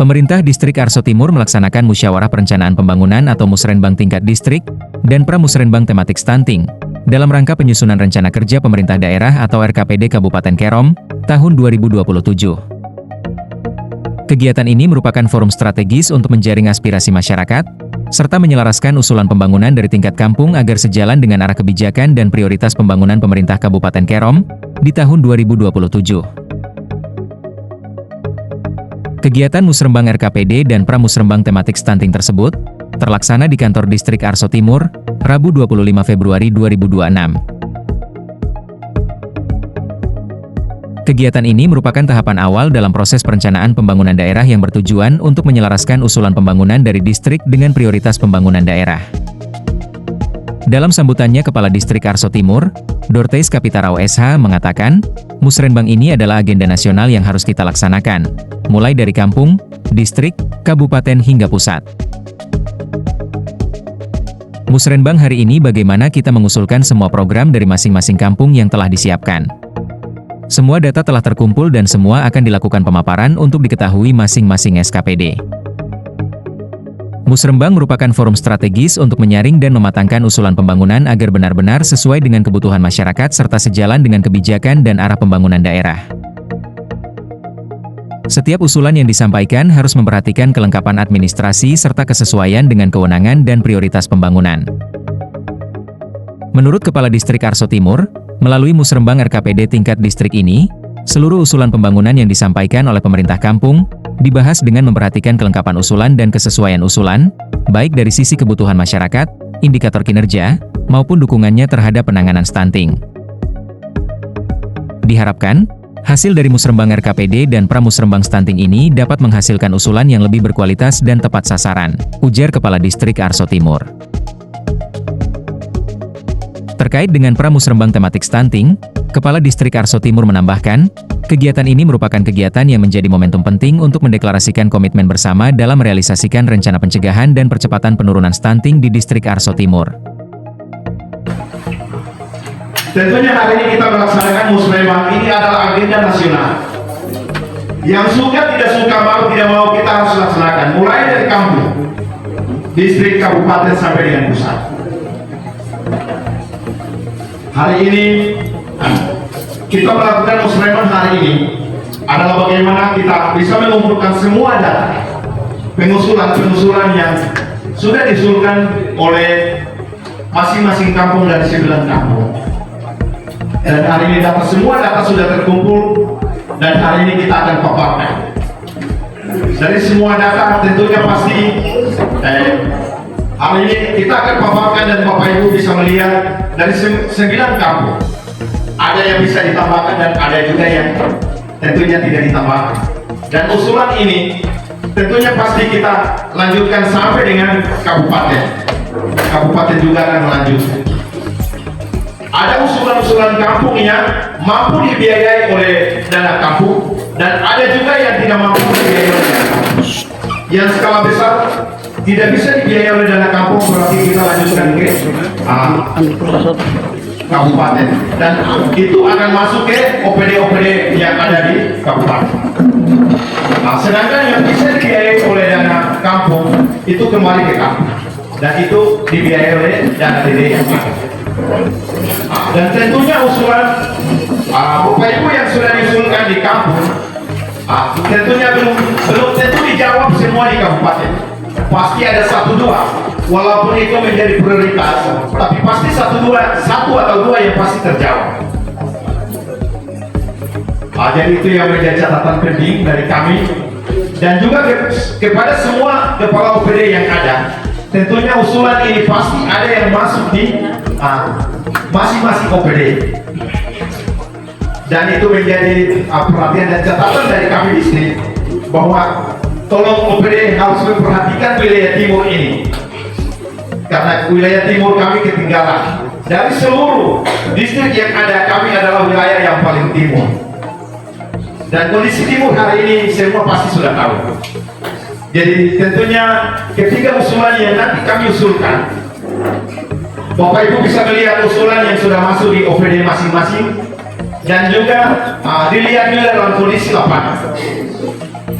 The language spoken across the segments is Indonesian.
Pemerintah Distrik Arso Timur melaksanakan Musyawarah Perencanaan Pembangunan atau Musrenbang tingkat distrik dan Pramusrenbang tematik stunting dalam rangka penyusunan Rencana Kerja Pemerintah Daerah atau RKPD Kabupaten Kerom tahun 2027. Kegiatan ini merupakan forum strategis untuk menjaring aspirasi masyarakat, serta menyelaraskan usulan pembangunan dari tingkat kampung agar sejalan dengan arah kebijakan dan prioritas pembangunan pemerintah Kabupaten Kerom di tahun 2027. Kegiatan Musrenbang RKPD dan Pramusrenbang tematik stunting tersebut terlaksana di kantor Distrik Arso Timur, Rabu 25 Februari 2026. Kegiatan ini merupakan tahapan awal dalam proses perencanaan pembangunan daerah yang bertujuan untuk menyelaraskan usulan pembangunan dari distrik dengan prioritas pembangunan daerah. Dalam sambutannya Kepala Distrik Arso Timur, Dorteis Kapitarau SH mengatakan, Musrenbang ini adalah agenda nasional yang harus kita laksanakan, mulai dari kampung, distrik, kabupaten hingga pusat. Musrenbang hari ini bagaimana kita mengusulkan semua program dari masing-masing kampung yang telah disiapkan. Semua data telah terkumpul dan semua akan dilakukan pemaparan untuk diketahui masing-masing SKPD. Musrenbang merupakan forum strategis untuk menyaring dan mematangkan usulan pembangunan agar benar-benar sesuai dengan kebutuhan masyarakat serta sejalan dengan kebijakan dan arah pembangunan daerah. Setiap usulan yang disampaikan harus memperhatikan kelengkapan administrasi serta kesesuaian dengan kewenangan dan prioritas pembangunan. Menurut Kepala Distrik Arso Timur, melalui Musrenbang RKPD tingkat distrik ini, seluruh usulan pembangunan yang disampaikan oleh pemerintah kampung dibahas dengan memperhatikan kelengkapan usulan dan kesesuaian usulan, baik dari sisi kebutuhan masyarakat, indikator kinerja, maupun dukungannya terhadap penanganan stunting. Diharapkan, hasil dari Musrenbang RKPD dan Pramusrenbang stunting ini dapat menghasilkan usulan yang lebih berkualitas dan tepat sasaran, ujar Kepala Distrik Arso Timur. Terkait dengan Pramusrenbang tematik stunting, Kepala Distrik Arso Timur menambahkan, kegiatan ini merupakan kegiatan yang menjadi momentum penting untuk mendeklarasikan komitmen bersama dalam merealisasikan rencana pencegahan dan percepatan penurunan stunting di Distrik Arso Timur. Tentunya hari ini kita melaksanakan Musrenbang ini adalah agenda nasional. Yang suka tidak suka, mau tidak mau kita harus laksanakan, mulai dari kampung, distrik, kabupaten sampai dengan pusat. Hari ini kita melakukan Musrenbang hari ini adalah bagaimana kita bisa mengumpulkan semua data pengusulan yang sudah diusulkan oleh masing-masing kampung dari 9 kampung. Dan hari ini semua data sudah terkumpul dan hari ini kita akan paparkan. Dari semua data tentunya pasti hari ini kita akan paparkan dan Bapak Ibu bisa melihat dari 9 kampung. Ada yang bisa ditambahkan dan ada juga yang tentunya tidak ditambahkan. Dan usulan ini tentunya pasti kita lanjutkan sampai dengan kabupaten. Kabupaten juga akan melanjutkan. Ada usulan-usulan kampung yang mampu dibiayai oleh dana kampung dan ada juga yang tidak mampu dibiayai oleh dana kampung. Yang skala besar tidak bisa dibiayai oleh dana kampung berarti kita lanjutkan ke kabupaten dan itu akan masuk ke OPD-OPD yang ada di kabupaten. Nah, sedangkan yang bisa dibiayai oleh dana kampung itu kembali ke kampung dan itu dibiayai oleh dana DD yang ada. Dan tentunya usulan Bapak Ibu yang sudah diusulkan di kampung tentunya belum tentu dijawab semua di kabupaten. Pasti ada 1-2 walaupun itu menjadi prioritas, tapi pasti 1 atau 2 yang pasti terjawab. Jadi itu yang menjadi catatan penting dari kami dan juga kepada semua kepala OPD yang ada. Tentunya usulan ini pasti ada yang masuk di masing-masing OPD dan itu menjadi perhatian dan catatan dari kami di sini bahwa tolong OPD harus memperhatikan wilayah timur ini karena wilayah timur kami ketinggalan dari seluruh distrik yang ada. Kami adalah wilayah yang paling timur dan kondisi timur hari ini semua pasti sudah tahu. Jadi tentunya ketika usulan yang nanti kami usulkan, Bapak Ibu bisa melihat usulan yang sudah masuk di OPD masing-masing dan juga dilihat juga dalam kondisi lapangan.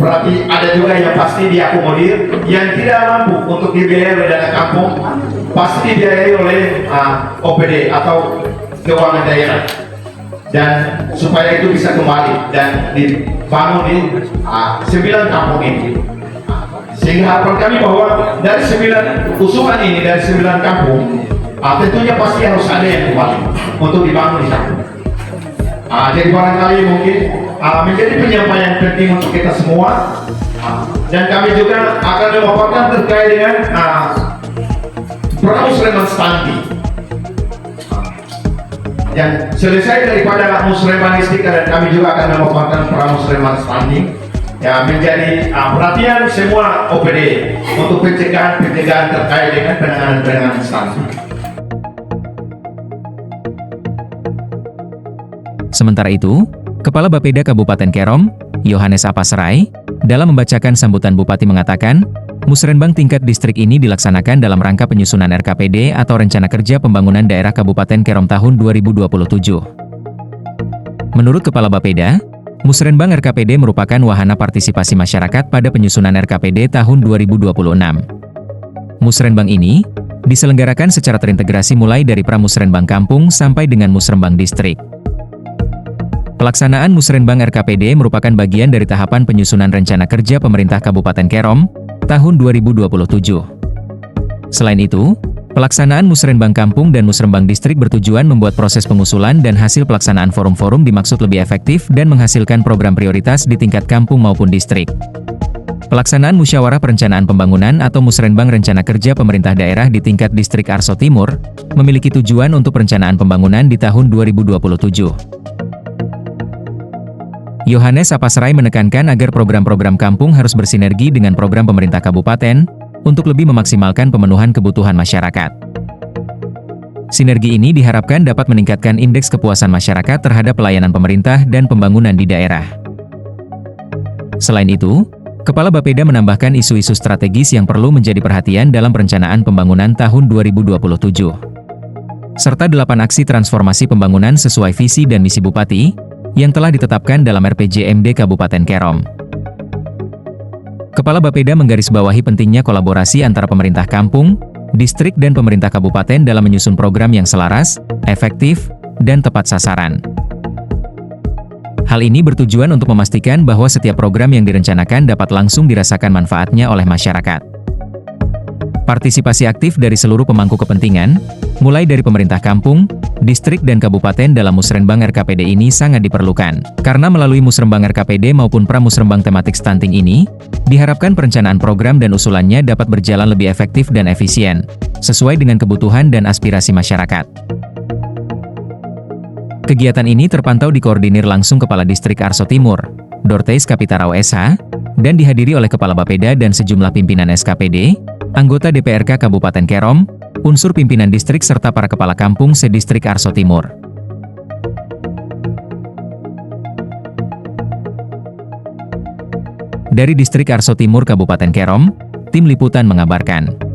berarti ada juga yang pasti diakomodir, yang tidak mampu untuk dibiayai oleh dana kampung, pasti dibiayai oleh OPD atau keuangan daerah. Dan supaya itu bisa kembali dan dibangun di 9 kampung ini. Sehingga harapan kami bahwa dari 9 usulan ini, dari 9 kampung, tentunya pasti harus ada yang kembali untuk dibangun di sana. Jadi barangkali mungkin menjadi penyampaian penting untuk kita semua, dan kami juga akan memaparkan terkait dengan pramusreman standi. Dan selesai daripada musreman istiqlal, dan kami juga akan memaparkan pramusreman standi yang menjadi perhatian semua OPD untuk pencegahan terkait dengan penanganan standi. Sementara itu, Kepala Bapeda Kabupaten Kerom, Yohanes Apasrai, dalam membacakan sambutan Bupati mengatakan, Musrenbang tingkat distrik ini dilaksanakan dalam rangka penyusunan RKPD atau Rencana Kerja Pembangunan Daerah Kabupaten Kerom tahun 2027. Menurut Kepala Bapeda, Musrenbang RKPD merupakan wahana partisipasi masyarakat pada penyusunan RKPD tahun 2026. Musrenbang ini diselenggarakan secara terintegrasi mulai dari Pramusrenbang Kampung sampai dengan Musrenbang Distrik. Pelaksanaan Musrenbang RKPD merupakan bagian dari tahapan penyusunan Rencana Kerja Pemerintah Kabupaten Kerom tahun 2027. Selain itu, pelaksanaan Musrenbang Kampung dan Musrenbang Distrik bertujuan membuat proses pengusulan dan hasil pelaksanaan forum-forum dimaksud lebih efektif dan menghasilkan program prioritas di tingkat kampung maupun distrik. Pelaksanaan Musyawarah Perencanaan Pembangunan atau Musrenbang Rencana Kerja Pemerintah Daerah di tingkat Distrik Arso Timur memiliki tujuan untuk perencanaan pembangunan di tahun 2027. Yohanes Apasrai menekankan agar program-program kampung harus bersinergi dengan program pemerintah kabupaten untuk lebih memaksimalkan pemenuhan kebutuhan masyarakat. Sinergi ini diharapkan dapat meningkatkan indeks kepuasan masyarakat terhadap pelayanan pemerintah dan pembangunan di daerah. Selain itu, Kepala Bapeda menambahkan isu-isu strategis yang perlu menjadi perhatian dalam perencanaan pembangunan tahun 2027. Serta 8 aksi transformasi pembangunan sesuai visi dan misi Bupati yang telah ditetapkan dalam RPJMD Kabupaten Kerom. Kepala Bapeda menggarisbawahi pentingnya kolaborasi antara pemerintah kampung, distrik dan pemerintah kabupaten dalam menyusun program yang selaras, efektif, dan tepat sasaran. Hal ini bertujuan untuk memastikan bahwa setiap program yang direncanakan dapat langsung dirasakan manfaatnya oleh masyarakat. Partisipasi aktif dari seluruh pemangku kepentingan, mulai dari pemerintah kampung, distrik dan kabupaten dalam Musrenbang RKPD ini sangat diperlukan. Karena melalui Musrenbang RKPD maupun Pramusrenbang tematik stunting ini, diharapkan perencanaan program dan usulannya dapat berjalan lebih efektif dan efisien, sesuai dengan kebutuhan dan aspirasi masyarakat. Kegiatan ini terpantau dikoordinir langsung Kepala Distrik Arso Timur, Dorteis Kapitarau SH, dan dihadiri oleh Kepala Bapeda dan sejumlah pimpinan SKPD, anggota DPRK Kabupaten Kerom, unsur pimpinan distrik serta para kepala kampung se-Distrik Arso Timur. Dari Distrik Arso Timur Kabupaten Kerom, Tim Liputan mengabarkan.